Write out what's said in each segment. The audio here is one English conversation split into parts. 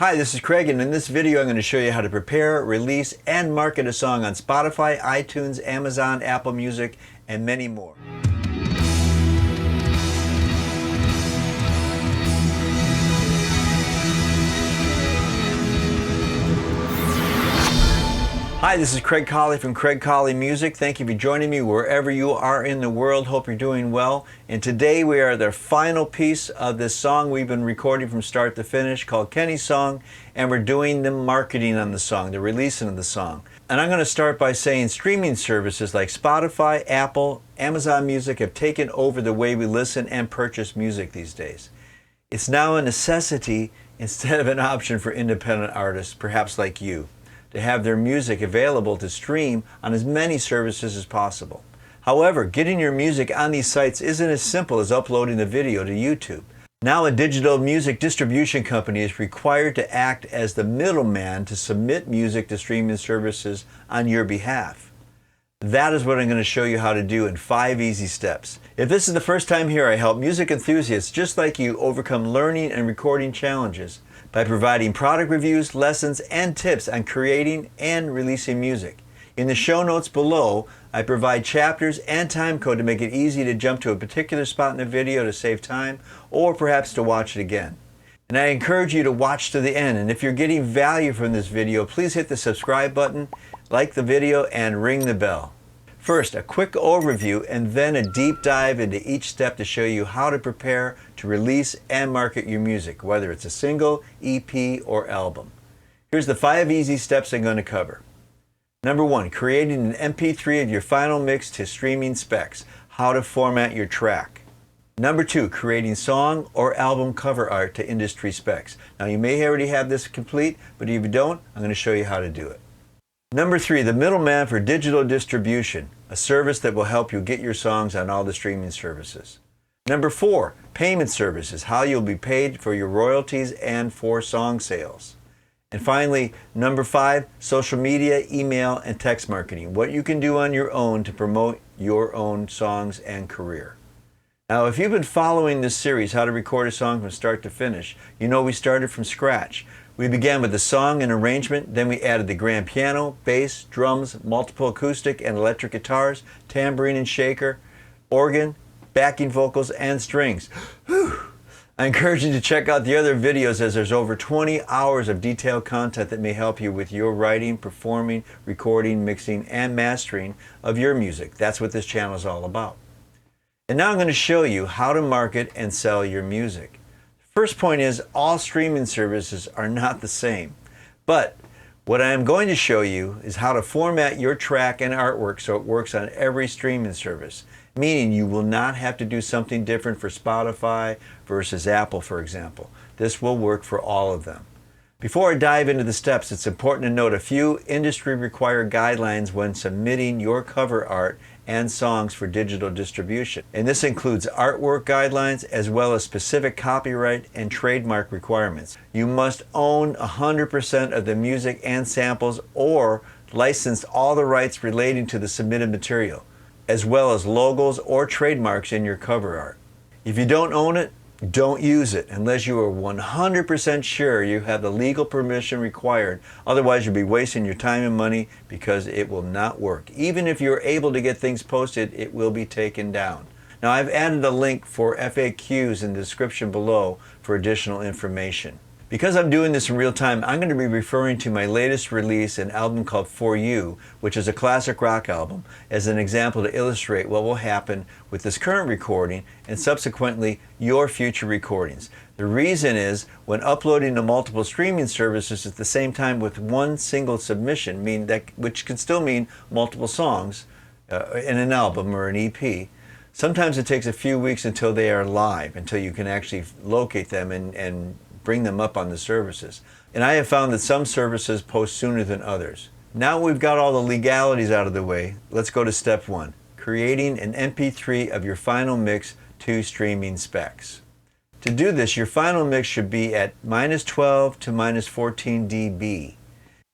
Hi, this is Craig, and in this video I'm going to show you how to prepare, release, and market a song on Spotify, iTunes, Amazon, Apple Music, and many more. Hi, this is Craig Colley from Craig Colley Music. Thank you for joining me wherever you are in the world. Hope you're doing well. And today we are the final piece of this song we've been recording from start to finish called Kenny's Song, and we're doing the marketing on the song, the releasing of the song. And I'm going to start by saying streaming services like Spotify, Apple, Amazon Music have taken over the way we listen and purchase music these days. It's now a necessity instead of an option for independent artists, perhaps like you, to have their music available to stream on as many services as possible. However, getting your music on these sites isn't as simple as uploading the video to YouTube. Now a digital music distribution company is required to act as the middleman to submit music to streaming services on your behalf. That is what I'm going to show you how to do in 5 easy steps. If this is the first time here, I help music enthusiasts just like you overcome learning and recording challenges by providing product reviews, lessons, and tips on creating and releasing music. In the show notes below, I provide chapters and time code to make it easy to jump to a particular spot in the video to save time, or perhaps to watch it again. And I encourage you to watch to the end, and if you're getting value from this video, please hit the subscribe button, like the video, and ring the bell. First, a quick overview and then a deep dive into each step to show you how to prepare to release and market your music, whether it's a single, EP, or album. Here's the 5 easy steps I'm going to cover. Number 1, creating an MP3 of your final mix to streaming specs, how to format your track. Number 2, creating song or album cover art to industry specs. Now you may already have this complete, but if you don't, I'm going to show you how to do it. Number 3, the middleman for digital distribution, a service that will help you get your songs on all the streaming services. Number 4, payment services, how you'll be paid for your royalties and for song sales. And finally, number 5, social media, email, and text marketing, what you can do on your own to promote your own songs and career. Now, if you've been following this series, How to Record a Song from Start to Finish, you know we started from scratch. We began with the song and arrangement, then we added the grand piano, bass, drums, multiple acoustic and electric guitars, tambourine and shaker, organ, backing vocals, and strings. Whew. I encourage you to check out the other videos, as there's over 20 hours of detailed content that may help you with your writing, performing, recording, mixing, and mastering of your music. That's what this channel is all about. And now I'm going to show you how to market and sell your music. First point is, all streaming services are not the same. But what I am going to show you is how to format your track and artwork so it works on every streaming service. Meaning you will not have to do something different for Spotify versus Apple, for example. This will work for all of them. Before I dive into the steps, it's important to note a few industry-required guidelines when submitting your cover art and songs for digital distribution. And this includes artwork guidelines as well as specific copyright and trademark requirements. You must own 100% of the music and samples or license all the rights relating to the submitted material, as well as logos or trademarks in your cover art. If you don't own it, don't use it unless you are 100% sure you have the legal permission required. Otherwise, you'll be wasting your time and money because it will not work. Even if you're able to get things posted, it will be taken down. Now, I've added a link for FAQs in the description below for additional information. Because I'm doing this in real time, I'm going to be referring to my latest release, an album called For You, which is a classic rock album, as an example to illustrate what will happen with this current recording and subsequently your future recordings. The reason is, when uploading to multiple streaming services at the same time with one single submission, which can still mean multiple songs in an album or an EP, sometimes it takes a few weeks until they are live, until you can actually locate them and bring them up on the services. And I have found that some services post sooner than others. Now we've got all the legalities out of the way, let's go to step 1, creating an MP3 of your final mix to streaming specs. To do this, your final mix should be at -12 to -14 dB.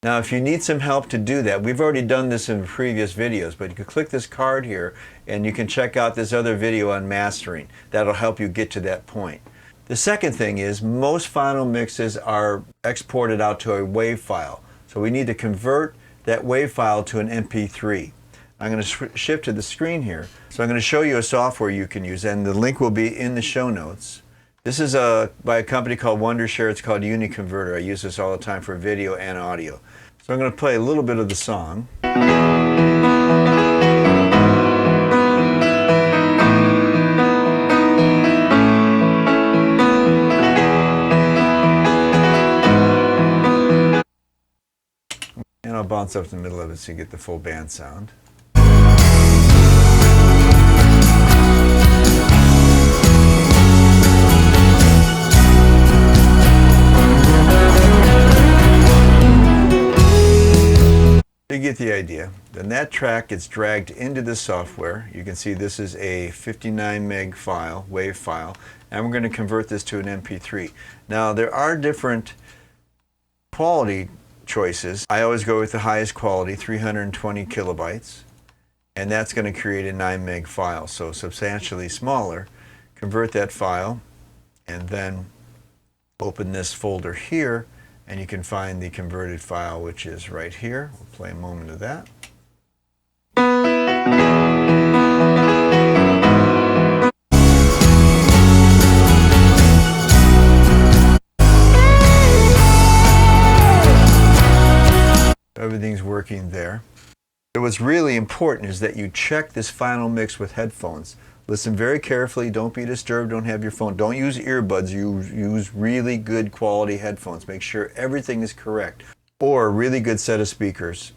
Now, if you need some help to do that, we've already done this in previous videos, but you can click this card here and you can check out this other video on mastering. That'll help you get to that point. The second thing is most final mixes are exported out to a WAV file. So we need to convert that WAV file to an MP3. I'm going to shift to the screen here. So I'm going to show you a software you can use, and the link will be in the show notes. This is by a company called Wondershare. It's called UniConverter. I use this all the time for video and audio. So I'm going to play a little bit of the song. And I'll bounce up in the middle of it so you get the full band sound. You get the idea. Then that track gets dragged into the software. You can see this is a 59 meg file, WAV file, and we're going to convert this to an MP3. Now there are different quality choices. I always go with the highest quality, 320 kilobytes, and that's going to create a 9 meg file, so substantially smaller. Convert that file and then open this folder here, and you can find the converted file, which is right here. We'll play a moment of that. Everything's working there. So what's really important is that you check this final mix with headphones. Listen very carefully, don't be disturbed, don't have your phone, don't use earbuds, use really good quality headphones. Make sure everything is correct. Or a really good set of speakers,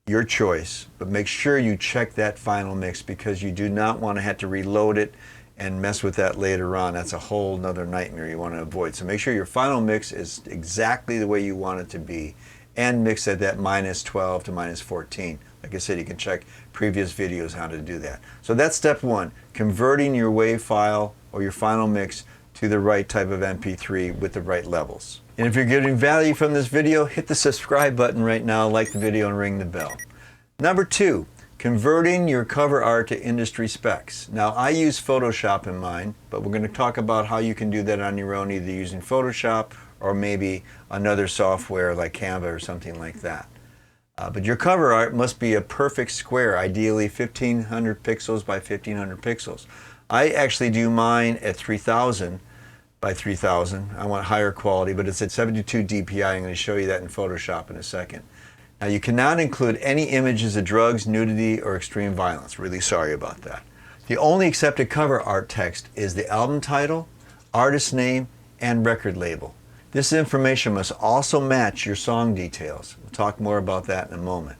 your choice, but make sure you check that final mix because you do not want to have to reload it and mess with that later on. That's a whole nother nightmare you want to avoid. So make sure your final mix is exactly the way you want it to be, and mix at that -12 to -14. Like I said, you can check previous videos how to do that. So that's step one, converting your WAV file or your final mix to the right type of MP3 with the right levels. And if you're getting value from this video, hit the subscribe button right now, like the video, and ring the bell. Number two, converting your cover art to industry specs. Now I use Photoshop in mine, but we're going to talk about how you can do that on your own, either using Photoshop or maybe another software like Canva or something like that. But your cover art must be a perfect square, ideally 1500 pixels by 1500 pixels. I actually do mine at 3000 by 3000. I want higher quality, but it's at 72 dpi. I'm going to show you that in Photoshop in a second. Now you cannot include any images of drugs, nudity, or extreme violence. Really sorry about that. The only accepted cover art text is the album title, artist name, and record label. This information must also match your song details. We'll talk more about that in a moment.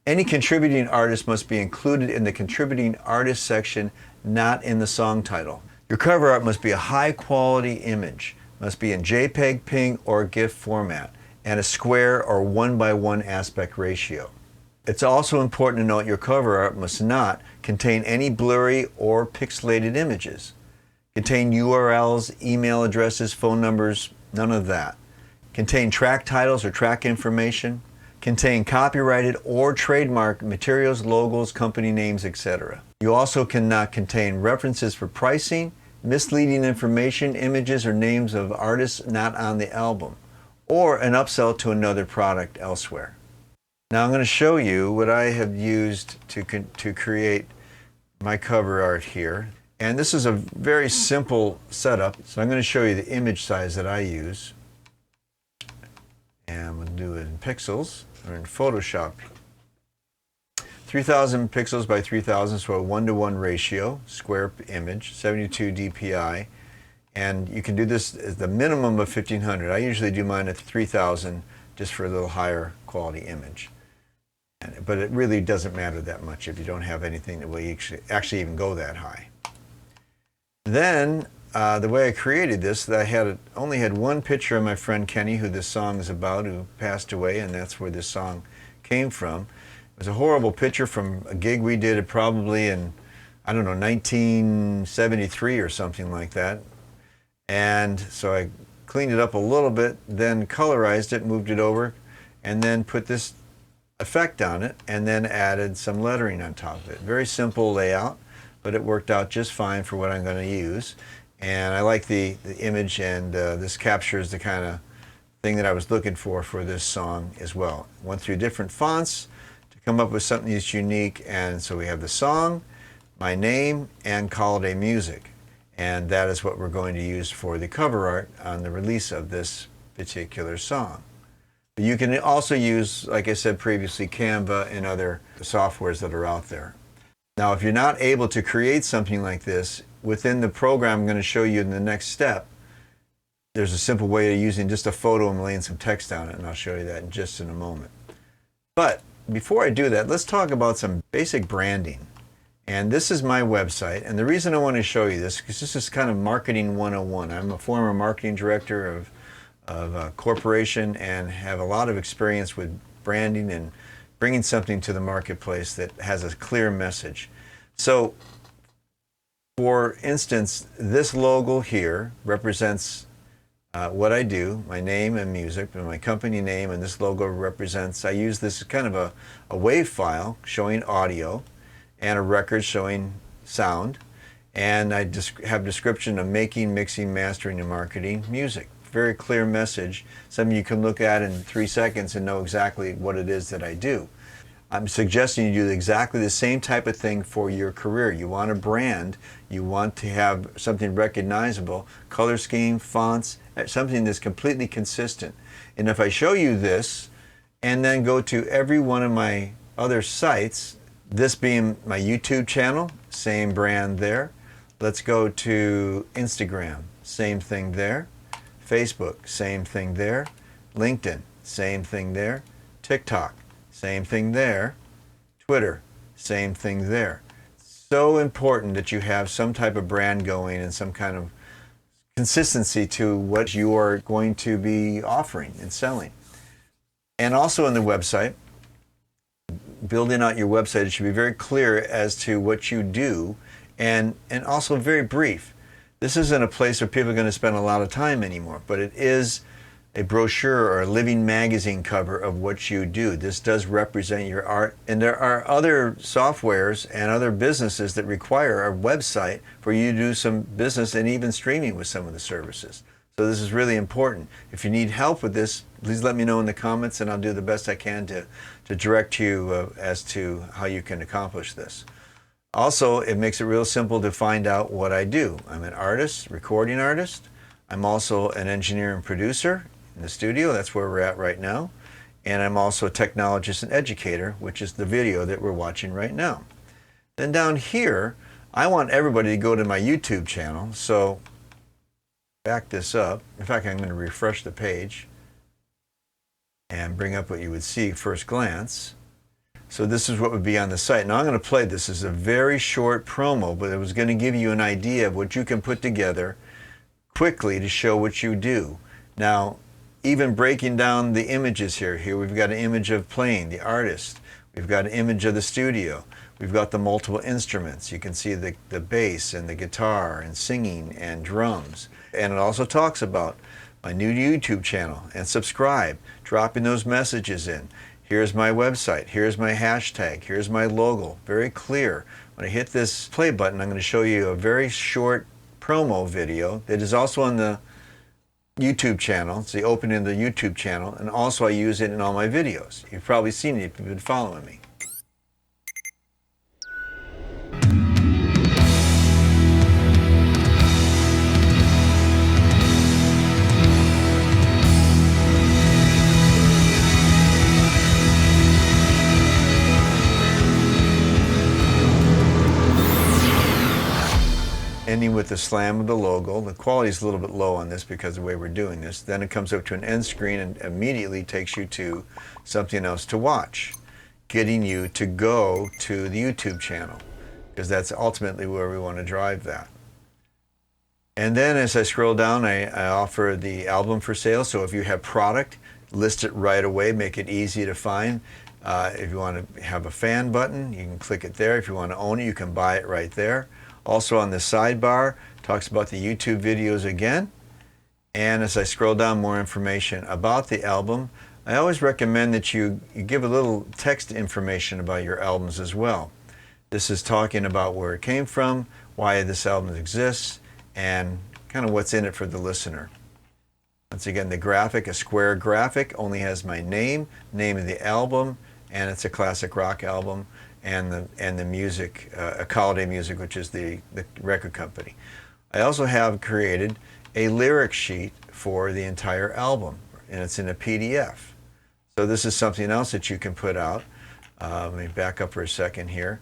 Any contributing artist must be included in the contributing artist section, not in the song title. Your cover art must be a high quality image, must be in JPEG, PNG, or GIF format, and a square or 1:1 aspect ratio. It's also important to note your cover art must not contain any blurry or pixelated images, contain URLs, email addresses, phone numbers, none of that. Contain track titles or track information. Contain copyrighted or trademarked materials, logos, company names, etc. You also cannot contain references for pricing, misleading information, images, or names of artists not on the album, or an upsell to another product elsewhere. Now I'm going to show you what I have used to create my cover art here. And this is a very simple setup. So I'm going to show you the image size that I use. And we'll do it in pixels or in Photoshop. 3000 pixels by 3000, so a 1:1 ratio, square image, 72 dpi. And you can do this at the minimum of 1500. I usually do mine at 3000 just for a little higher quality image. But it really doesn't matter that much if you don't have anything that will actually even go that high. Then, the way I created this, that I only had one picture of my friend Kenny, who this song is about, who passed away, and that's where this song came from. It was a horrible picture from a gig we did probably in, I don't know, 1973 or something like that. And so I cleaned it up a little bit, then colorized it, moved it over, and then put this effect on it, and then added some lettering on top of it. Very simple layout, but it worked out just fine for what I'm going to use. And I like the image, and this captures the kind of thing that I was looking for this song as well. Went through different fonts to come up with something that's unique, and so we have the song, my name, and Call It a Music. And that is what we're going to use for the cover art on the release of this particular song. But you can also use, like I said previously, Canva and other softwares that are out there. Now, if you're not able to create something like this, within the program I'm going to show you in the next step, there's a simple way of using just a photo and laying some text on it, and I'll show you that just in a moment. But before I do that, let's talk about some basic branding. And this is my website, and the reason I want to show you this, because this is kind of marketing 101. I'm a former marketing director of a corporation and have a lot of experience with branding and bringing something to the marketplace that has a clear message. So, for instance, this logo here represents what I do, my name and music, and my company name, and this logo represents, I use this as kind of a WAV file showing audio and a record showing sound, and I have description of making, mixing, mastering, and marketing music. Very clear message, something you can look at in 3 seconds and know exactly what it is that I do. I'm suggesting you do exactly the same type of thing for your career. You want a brand, you want to have something recognizable, color scheme, fonts, something that's completely consistent. And if I show you this and then go to every one of my other sites, this being my YouTube channel, same brand there. Let's go to Instagram, same thing there. Facebook, same thing there. LinkedIn, same thing there. TikTok, same thing there. Twitter, same thing there. So important that you have some type of brand going and some kind of consistency to what you are going to be offering and selling. And also on the website, building out your website, it should be very clear as to what you do and also very brief. This isn't a place where people are going to spend a lot of time anymore, but it is a brochure or a living magazine cover of what you do. This does represent your art, and there are other softwares and other businesses that require a website for you to do some business and even streaming with some of the services. So this is really important. If you need help with this, please let me know in the comments, and I'll do the best I can to direct you as to how you can accomplish this. Also, it makes it real simple to find out what I do. I'm an artist, recording artist. I'm also an engineer and producer in the studio. That's where we're at right now. And I'm also a technologist and educator, which is the video that we're watching right now. Then down here, I want everybody to go to my YouTube channel. So back this up. In fact, I'm going to refresh the page and bring up what you would see first glance. So this is what would be on the site. Now I'm going to play this as a very short promo, but it was going to give you an idea of what you can put together quickly to show what you do. Now, even breaking down the images here we've got an image of playing, the artist. We've got an image of the studio. We've got the multiple instruments. You can see the bass and the guitar and singing and drums. And it also talks about my new YouTube channel and subscribe, dropping those messages in. Here's my website. Here's my hashtag. Here's my logo. Very clear. When I hit this play button, I'm going to show you a very short promo video that is also on the YouTube channel. It's the opening of the YouTube channel, and also I use it in all my videos. You've probably seen it if you've been following me. Ending with the slam of the logo. The quality is a little bit low on this because of the way we're doing this. Then it comes up to an end screen and immediately takes you to something else to watch, getting you to go to the YouTube channel, because that's ultimately where we want to drive that. And then as I scroll down, I offer the album for sale. So if you have product, list it right away, make it easy to find. If you want to have a fan button, you can click it there. If you want to own it, you can buy it right there. Also on the sidebar, talks about the YouTube videos again. And as I scroll down, more information about the album. I always recommend that you give a little text information about your albums as well. This is talking about where it came from, why this album exists, and kind of what's in it for the listener. Once again, the graphic, a square graphic, only has my name of the album, and it's a classic rock album, and the music, Ecology Music, which is the record company. I also have created a lyric sheet for the entire album, and it's in a PDF. So this is something else that you can put out. Let me back up for a second here,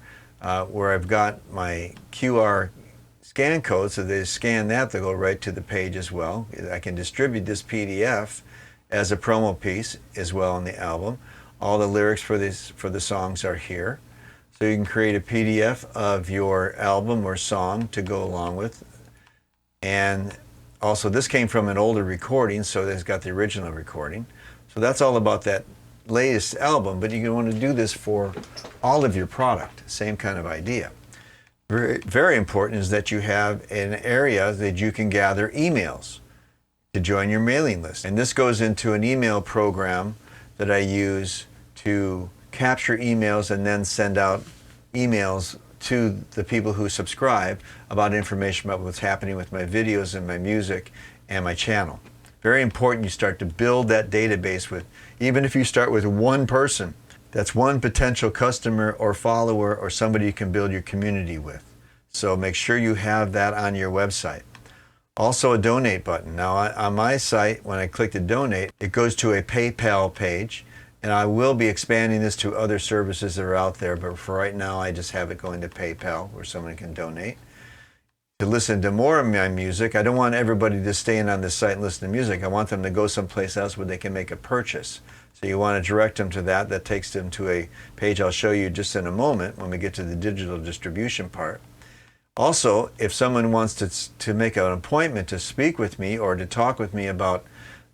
where I've got my QR scan code, so they scan that, they go right to the page as well. I can distribute this PDF as a promo piece as well on the album. All the lyrics for the songs are here. So you can create a PDF of your album or song to go along with. And also this came from an older recording, so it's got the original recording. So that's all about that latest album, but you want to do this for all of your product, same kind of idea. Very, very important is that you have an area that you can gather emails to join your mailing list. And this goes into an email program that I use to capture emails and then send out emails to the people who subscribe about information about what's happening with my videos and my music and my channel. Very important you start to build that database with, even if you start with one person, that's one potential customer or follower or somebody you can build your community with. So make sure you have that on your website. Also a donate button. Now on my site, when I click to donate, it goes to a PayPal page, and I will be expanding this to other services that are out there, but for right now I just have it going to PayPal where someone can donate. To listen to more of my music, I don't want everybody to stay in on this site and listen to music. I want them to go someplace else where they can make a purchase. So you want to direct them to that. That takes them to a page I'll show you just in a moment when we get to the digital distribution part. Also, if someone wants to make an appointment to speak with me or to talk with me about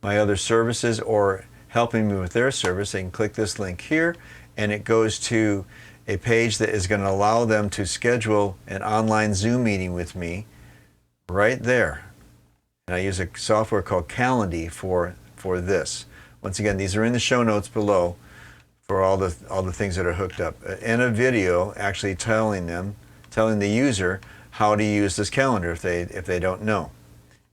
my other services or helping me with their service, they can click this link here, and it goes to a page that is going to allow them to schedule an online Zoom meeting with me right there. And I use a software called Calendly for this. Once again, these are in the show notes below for all the things that are hooked up. And a video actually telling the user how to use this calendar if they don't know.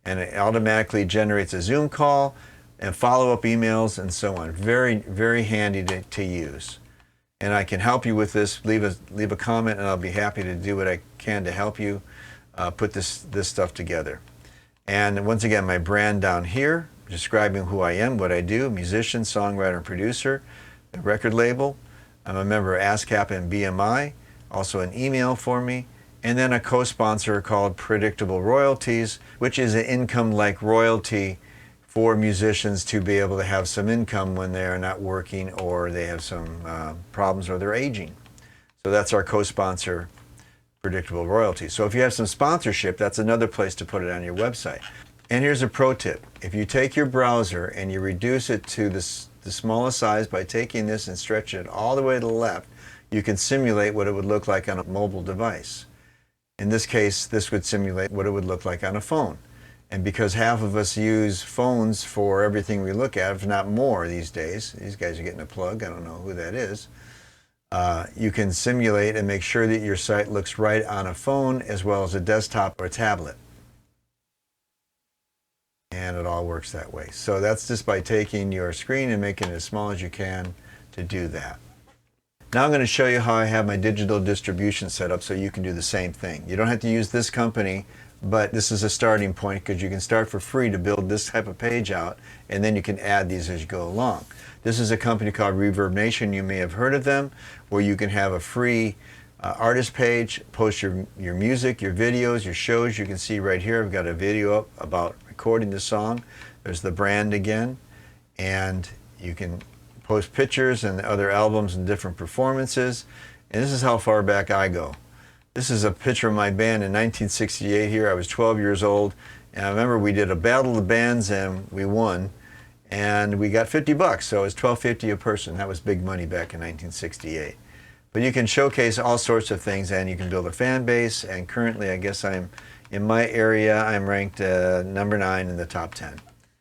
And it automatically generates a Zoom call and follow-up emails and so on. Very, very handy to use. And I can help you with this. Leave a comment and I'll be happy to do what I can to help you put this stuff together. And once again, my brand down here, describing who I am, what I do, musician, songwriter, and producer, the record label. I'm a member of ASCAP and BMI, also an email for me, and then a co-sponsor called Predictable Royalties, which is an income-like royalty for musicians to be able to have some income when they're not working or they have some problems or they're aging. So that's our co-sponsor, Predictable Royalties. So if you have some sponsorship, that's another place to put it on your website. And here's a pro tip. If you take your browser and you reduce it to the smallest size by taking this and stretching it all the way to the left, you can simulate what it would look like on a mobile device. In this case, this would simulate what it would look like on a phone. And because half of us use phones for everything we look at, if not more these days, these guys are getting a plug, I don't know who that is, you can simulate and make sure that your site looks right on a phone as well as a desktop or a tablet. And it all works that way. So that's just by taking your screen and making it as small as you can to do that. Now I'm going to show you how I have my digital distribution set up so you can do the same thing. You don't have to use this company, but this is a starting point because you can start for free to build this type of page out, and then you can add these as you go along. This is a company called Reverb Nation. You may have heard of them, where you can have a free artist page, post your music, your videos, your shows. You can see right here I've got a video up about recording the song. There's the brand again, and you can post pictures and other albums and different performances. And this is how far back I go. This is a picture of my band in 1968 here. I was 12 years old, and I remember we did a battle of the bands and we won, and we got $50, so it was $12.50 a person. That was big money back in 1968. But you can showcase all sorts of things, and you can build a fan base, and currently I guess in my area I'm ranked number 9 in the top 10.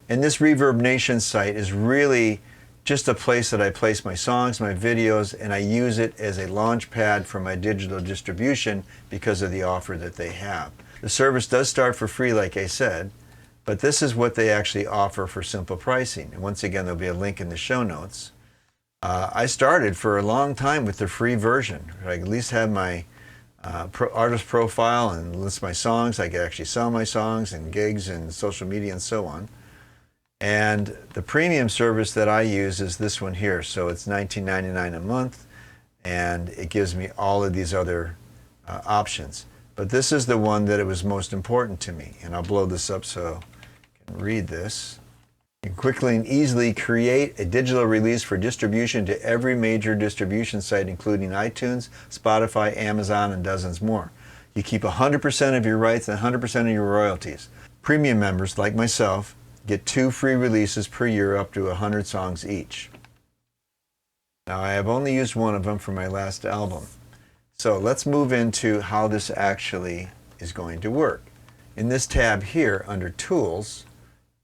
And this Reverb Nation site is really just a place that I place my songs, my videos, and I use it as a launch pad for my digital distribution because of the offer that they have. The service does start for free, like I said, but this is what they actually offer for simple pricing. And once again, there'll be a link in the show notes. I started for a long time with the free version. I at least have my artist profile and list my songs. I could actually sell my songs and gigs and social media and so on. And the premium service that I use is this one here. So it's $19.99 a month, and it gives me all of these other options. But this is the one that it was most important to me. And I'll blow this up so you can read this. You can quickly and easily create a digital release for distribution to every major distribution site, including iTunes, Spotify, Amazon, and dozens more. You keep 100% of your rights and 100% of your royalties. Premium members, like myself, get 2 free releases per year up to 100 songs each. Now, I have only used one of them for my last album. So let's move into how this actually is going to work. In this tab here, under Tools,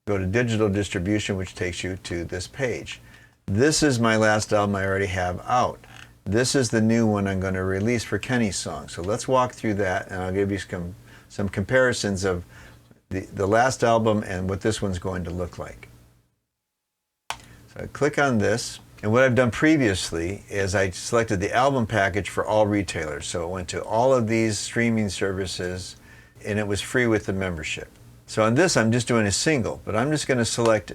go to Digital Distribution, which takes you to this page. This is my last album I already have out. This is the new one I'm going to release for Kenny's song. So let's walk through that, and I'll give you some comparisons of the last album and what this one's going to look like. So I click on this, and what I've done previously is I selected the album package for all retailers. So it went to all of these streaming services, and it was free with the membership. So on this, I'm just doing a single, but I'm just going to select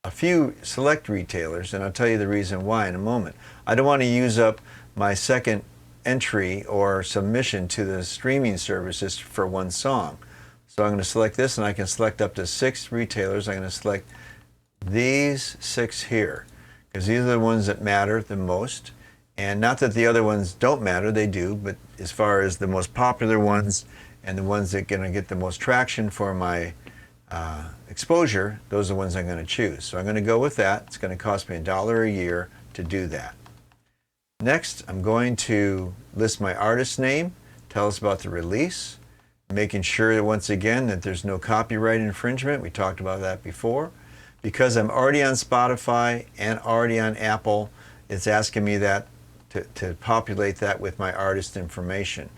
a few select retailers, and I'll tell you the reason why in a moment. I don't want to use up my second entry or submission to the streaming services for one song. So I'm going to select this, and I can select up to 6 retailers. I'm going to select these 6 here, because these are the ones that matter the most. And not that the other ones don't matter, they do, but as far as the most popular ones and the ones that are going to get the most traction for my exposure, those are the ones I'm going to choose. So I'm going to go with that. It's going to cost me $1 a year to do that. Next, I'm going to list my artist name, tell us about the release, making sure that once again that there's no copyright infringement. We talked about that before. Because I'm already on Spotify and already on Apple, it's asking me that to populate that with my artist information.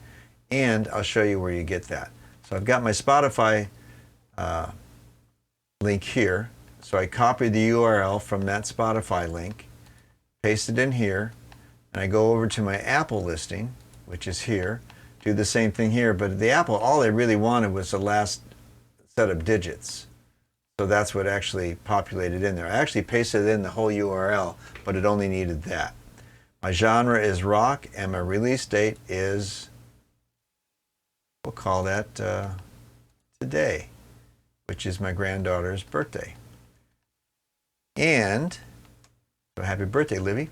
And I'll show you where you get that. So I've got my Spotify link here. So I copy the URL from that Spotify link, paste it in here, and I go over to my Apple listing, which is here, do the same thing here. But the Apple, all they really wanted was the last set of digits. So that's what actually populated in there. I actually pasted in the whole URL, but it only needed that. My genre is rock, and my release date is, we'll call that today, which is my granddaughter's birthday. And, so happy birthday, Libby.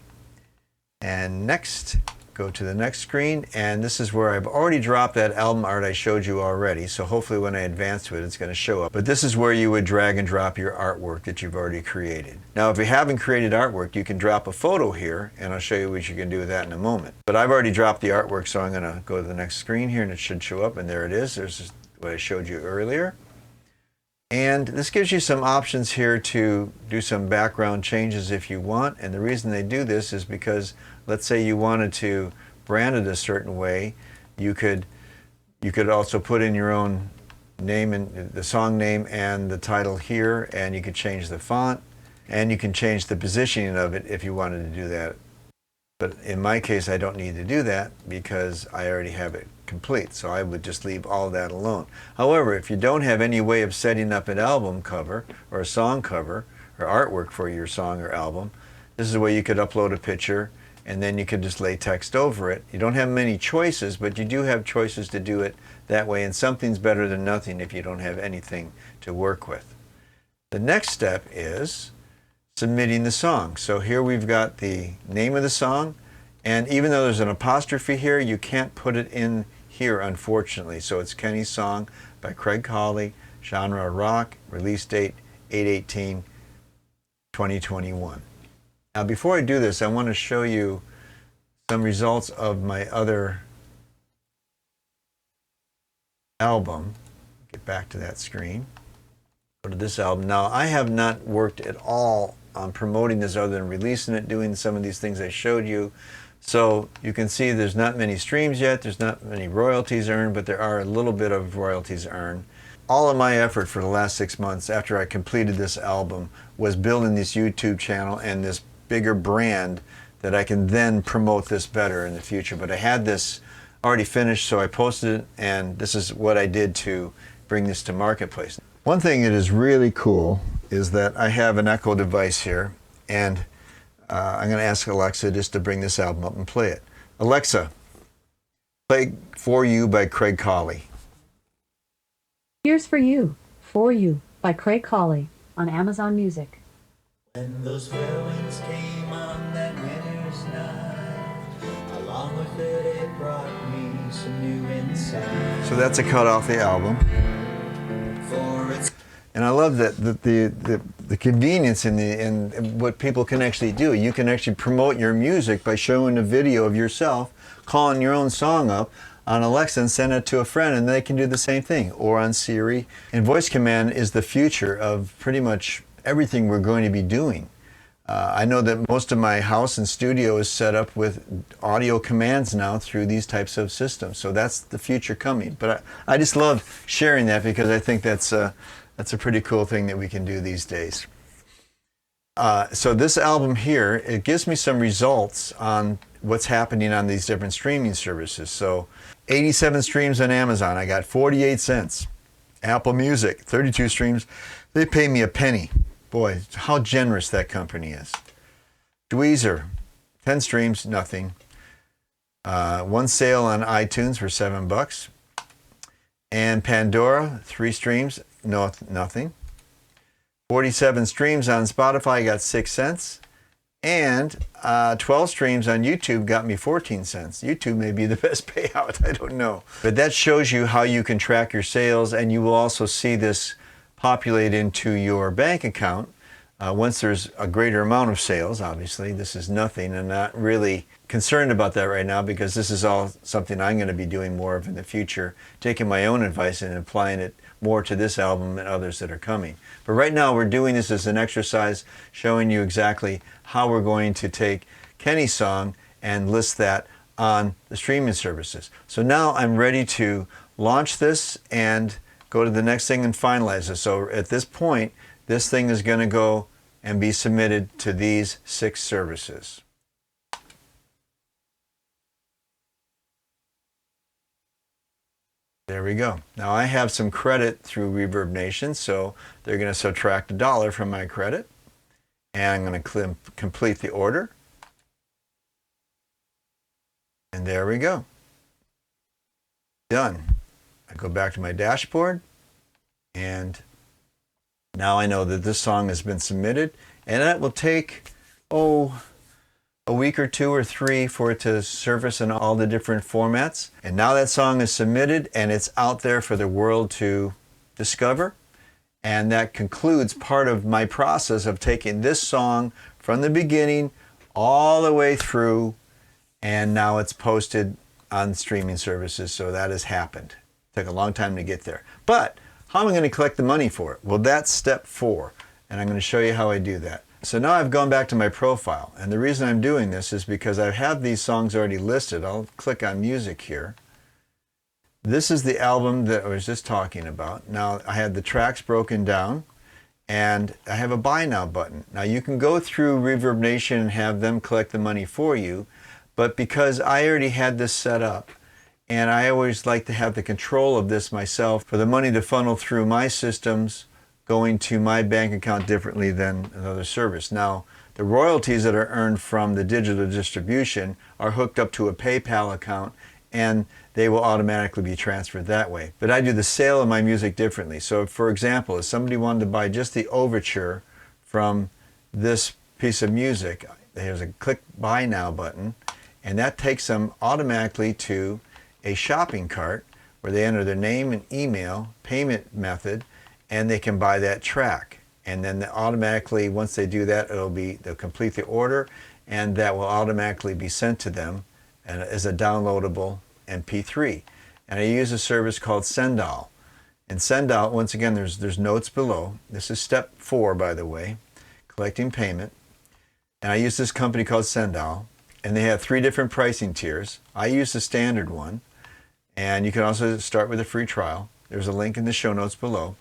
And next, go to the next screen, and this is where I've already dropped that album art I showed you already, so hopefully when I advance to it, it's going to show up. But this is where you would drag and drop your artwork that you've already created. Now, if you haven't created artwork, you can drop a photo here, and I'll show you what you can do with that in a moment. But I've already dropped the artwork, so I'm going to go to the next screen here, and it should show up, and there it is. There's what I showed you earlier. And this gives you some options here to do some background changes if you want. And the reason they do this is because, let's say you wanted to brand it a certain way, you could also put in your own name and the song name and the title here, and you could change the font, and you can change the positioning of it if you wanted to do that. But in my case, I don't need to do that because I already have it complete, so I would just leave all that alone. However, if you don't have any way of setting up an album cover or a song cover or artwork for your song or album, this is where you could upload a picture, and then you could just lay text over it. You don't have many choices, but you do have choices to do it that way, and something's better than nothing if you don't have anything to work with. The next step is submitting the song. So here we've got the name of the song, and even though there's an apostrophe here, you can't put it in here, unfortunately. So it's Kenny's Song by Craig Colley, genre rock, release date 8/18/2021. Now, before I do this, I want to show you some results of my other album. Get back to that screen. Go to this album. Now, I have not worked at all on promoting this other than releasing it, doing some of these things I showed you. So you can see there's not many streams yet, there's not many royalties earned, but there are a little bit of royalties earned. All of my effort for the last 6 months after I completed this album was building this YouTube channel and this bigger brand that I can then promote this better in the future. But I had this already finished, so I posted it, and this is what I did to bring this to marketplace. One thing that is really cool is that I have an Echo device here, and I'm going to ask Alexa just to bring this album up and play it. Alexa, play For You by Craig Colley. Here's For You by Craig Colley on Amazon Music. When those fair winds came on that winter's night, along with it brought me some new insight. So that's a cut off the album. For it's And I love that the convenience and what people can actually do. You can actually promote your music by showing a video of yourself calling your own song up on Alexa and send it to a friend, and they can do the same thing, or on Siri. And voice command is the future of pretty much everything we're going to be doing. I know that most of my house and studio is set up with audio commands now through these types of systems. So that's the future coming. But I just love sharing that because I think that's a pretty cool thing that we can do these days. So this album here, it gives me some results on what's happening on these different streaming services. So 87 streams on Amazon, I got 48 cents. Apple Music, 32 streams, they pay me a penny. Boy, how generous that company is. Dweezer, 10 streams, nothing. One sale on iTunes for $7. And Pandora, 3 streams, nothing. 47 streams on Spotify, I got 6 cents. And 12 streams on YouTube got me 14 cents. YouTube may be the best payout, I don't know. But that shows you how you can track your sales, and you will also see this populate into your bank account once there's a greater amount of sales. Obviously, this is nothing, and not really concerned about that right now because this is all something I'm going to be doing more of in the future, taking my own advice and applying it more to this album and others that are coming. But right now we're doing this as an exercise, showing you exactly how we're going to take Kenny's song and list that on the streaming services. So now I'm ready to launch this and go to the next thing and finalize it. So at this point, this thing is going to go and be submitted to these 6 services. There we go. Now I have some credit through Reverb Nation, so they're going to subtract $1 from my credit. And I'm going to complete the order. And there we go. Done. I go back to my dashboard, and now I know that this song has been submitted, and that will take, a week or 2 or 3 for it to surface in all the different formats. And now that song is submitted, and it's out there for the world to discover. And that concludes part of my process of taking this song from the beginning all the way through, and now it's posted on streaming services. So that has happened. Took a long time to get there. But how am I going to collect the money for it? Well, that's step 4, and I'm going to show you how I do that. So now I've gone back to my profile, and the reason I'm doing this is because I have these songs already listed. I'll click on music here. This is the album that I was just talking about. Now I have the tracks broken down, and I have a buy now button. Now you can go through Reverb Nation and have them collect the money for you, but because I already had this set up, and I always like to have the control of this myself for the money to funnel through my systems, going to my bank account differently than another service. Now, the royalties that are earned from the digital distribution are hooked up to a PayPal account, and they will automatically be transferred that way. But I do the sale of my music differently. So for example, if somebody wanted to buy just the overture from this piece of music, there's a click buy now button, and that takes them automatically to a shopping cart where they enter their name and email, payment method, and they can buy that track. And then automatically, once they do that, they'll complete the order, and that will automatically be sent to them as a downloadable MP3. And I use a service called Sendall. And Sendall, once again, there's notes below. This is step 4, by the way, collecting payment. And I use this company called Sendall. and they have 3 different pricing tiers. I use the standard one, and you can also start with a free trial. There's a link in the show notes below.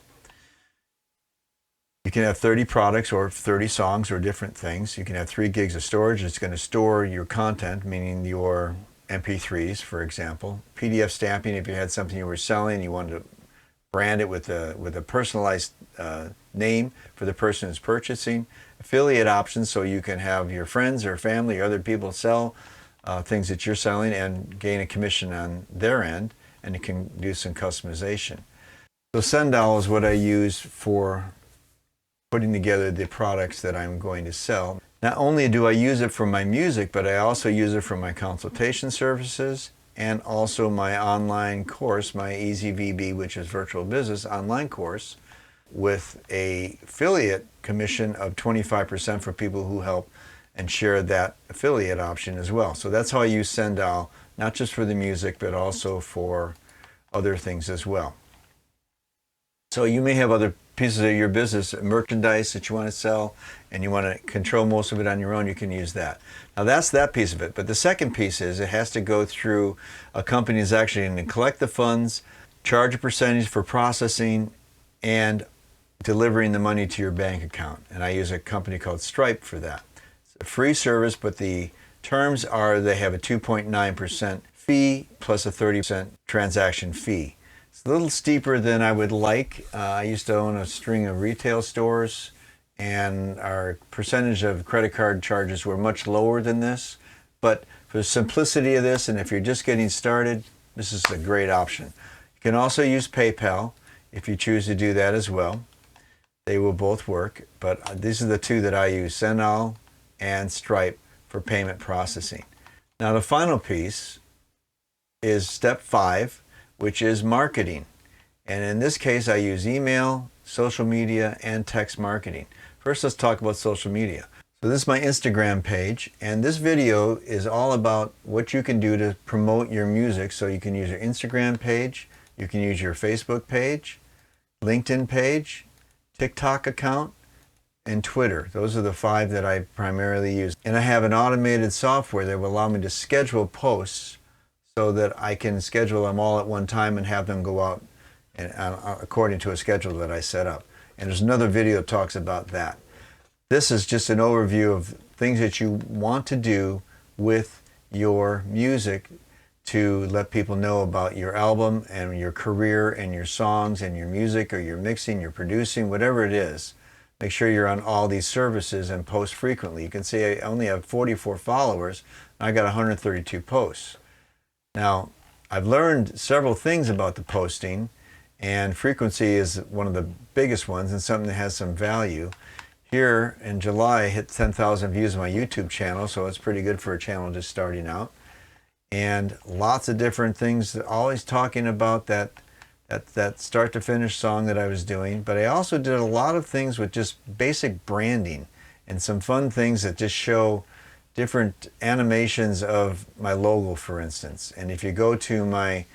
You can have 30 products or 30 songs or different things. You can have 3 gigs of storage. It's going to store your content, meaning your MP3s, for example. PDF stamping, if you had something you were selling, you wanted to brand it with a personalized name for the person who's purchasing. Affiliate options, so you can have your friends or family or other people sell things that you're selling and gain a commission on their end, and you can do some customization. So Sendal is what I use for putting together the products that I'm going to sell. Not only do I use it for my music, but I also use it for my consultation services and also my online course, my EasyVB, which is Virtual Business online course, with a affiliate commission of 25% for people who help and share that affiliate option as well. So that's how I use Sendal, not just for the music, but also for other things as well. So you may have other pieces of your business, merchandise that you want to sell, and you want to control most of it on your own. You can use that. Now that's that piece of it. But the second piece is it has to go through a company that's actually going to collect the funds, charge a percentage for processing, and delivering the money to your bank account. And I use a company called Stripe for that. It's a free service, but the terms are they have a 2.9% fee plus a 30% transaction fee. It's a little steeper than I would like. I used to own a string of retail stores, and our percentage of credit card charges were much lower than this. But for the simplicity of this, and if you're just getting started, this is a great option. You can also use PayPal if you choose to do that as well. They will both work, but these are the 2 that I use, Sendal and Stripe, for payment processing. Now the final piece is step 5, which is marketing. And in this case, I use email, social media, and text marketing. First, let's talk about social media. So this is my Instagram page, and this video is all about what you can do to promote your music. So you can use your Instagram page, you can use your Facebook page, LinkedIn page, TikTok account, and Twitter. Those are the 5 that I primarily use. And I have an automated software that will allow me to schedule posts so that I can schedule them all at one time and have them go out and, according to a schedule that I set up. And there's another video that talks about that. This is just an overview of things that you want to do with your music to let people know about your album and your career and your songs and your music, or your mixing, your producing, whatever it is. Make sure you're on all these services and post frequently. You can see I only have 44 followers. I got 132 posts. Now, I've learned several things about the posting, and frequency is one of the biggest ones and something that has some value. Here in July, I hit 10,000 views on my YouTube channel, so it's pretty good for a channel just starting out. And lots of different things, always talking about that start to finish song that I was doing. But I also did a lot of things with just basic branding and some fun things that just show different animations of my logo, for instance. And if you go to my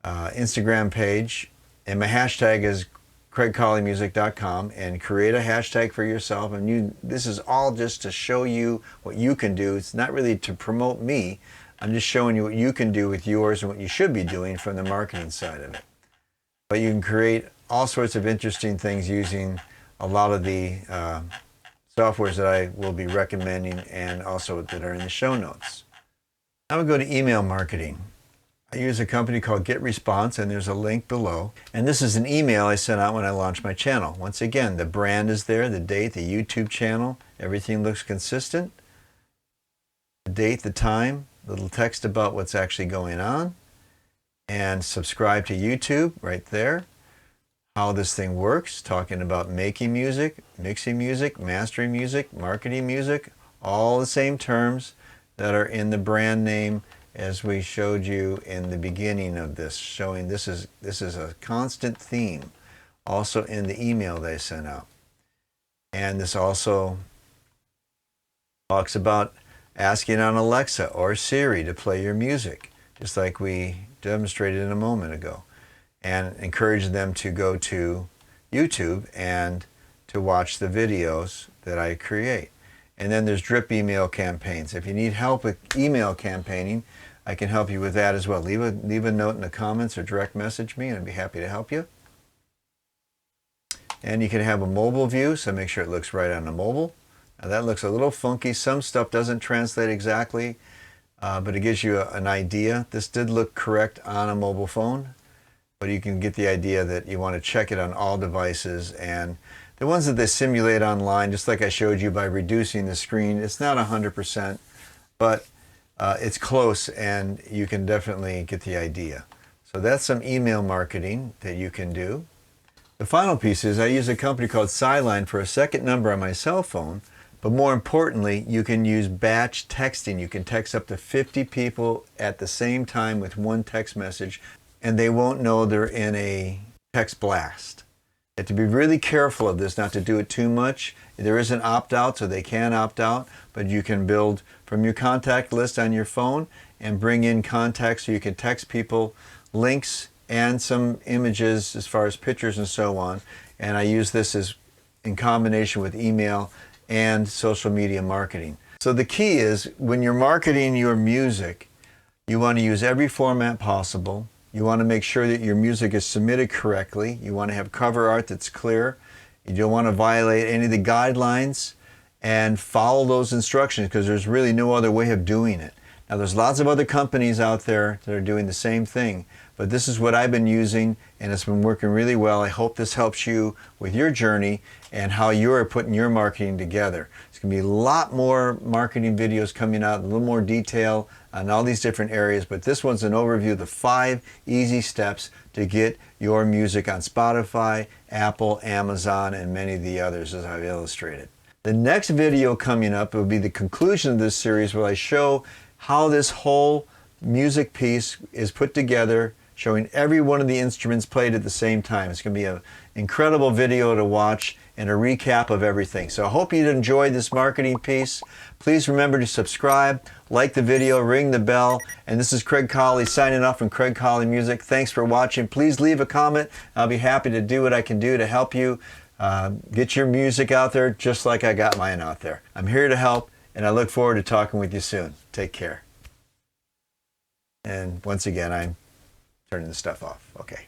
Instagram page, and my hashtag is craigcolleymusic.com, and create a hashtag for yourself. And this is all just to show you what you can do. It's not really to promote me. I'm just showing you what you can do with yours and what you should be doing from the marketing side of it. But you can create all sorts of interesting things using a lot of the softwares that I will be recommending and also that are in the show notes. Now we go to email marketing. I use a company called GetResponse, and there's a link below. And this is an email I sent out when I launched my channel. Once again, the brand is there, the date, the YouTube channel, everything looks consistent. The date, the time, little text about what's actually going on, and subscribe to YouTube right there. How this thing works, talking about making music, mixing music, mastering music, marketing music, all the same terms that are in the brand name as we showed you in the beginning of this, showing this is a constant theme also in the email they sent out. And this also talks about asking on Alexa or Siri to play your music, just like we demonstrated a moment ago, and encourage them to go to YouTube and to watch the videos that I create. And then there's drip email campaigns. If you need help with email campaigning, I can help you with that as well. Leave a note in the comments or direct message me and I'd be happy to help you. And you can have a mobile view, so make sure it looks right on the mobile. Now that looks a little funky. Some stuff doesn't translate exactly, but it gives you an idea. This did look correct on a mobile phone, but you can get the idea that you want to check it on all devices. And the ones that they simulate online, just like I showed you by reducing the screen, it's not 100%, but it's close and you can definitely get the idea. So that's some email marketing that you can do. The final piece is I use a company called Sideline for a second number on my cell phone, but more importantly, you can use batch texting. You can text up to 50 people at the same time with one text message, and they won't know they're in a text blast. You have to be really careful of this, not to do it too much. There is an opt-out, so they can opt out, but you can build from your contact list on your phone and bring in contacts so you can text people links and some images as far as pictures and so on. And I use this as in combination with email and social media marketing. So the key is when you're marketing your music, you want to use every format possible. You want to make sure that your music is submitted correctly. You want to have cover art that's clear. You don't want to violate any of the guidelines, and follow those instructions because there's really no other way of doing it. Now there's lots of other companies out there that are doing the same thing, but this is what I've been using and it's been working really well. I hope this helps you with your journey and how you're putting your marketing together. There's going to be a lot more marketing videos coming out, a little more detail on all these different areas, but this one's an overview of the 5 easy steps to get your music on Spotify, Apple, Amazon, and many of the others as I've illustrated. The next video coming up will be the conclusion of this series where I show how this whole music piece is put together, showing every one of the instruments played at the same time. It's going to be an incredible video to watch and a recap of everything. So I hope you enjoyed this marketing piece. Please remember to subscribe, like the video, ring the bell. And this is Craig Colley signing off from Craig Colley Music. Thanks for watching. Please leave a comment. I'll be happy to do what I can do to help you get your music out there just like I got mine out there. I'm here to help, and I look forward to talking with you soon. Take care. And once again, I'm turning the stuff off. Okay.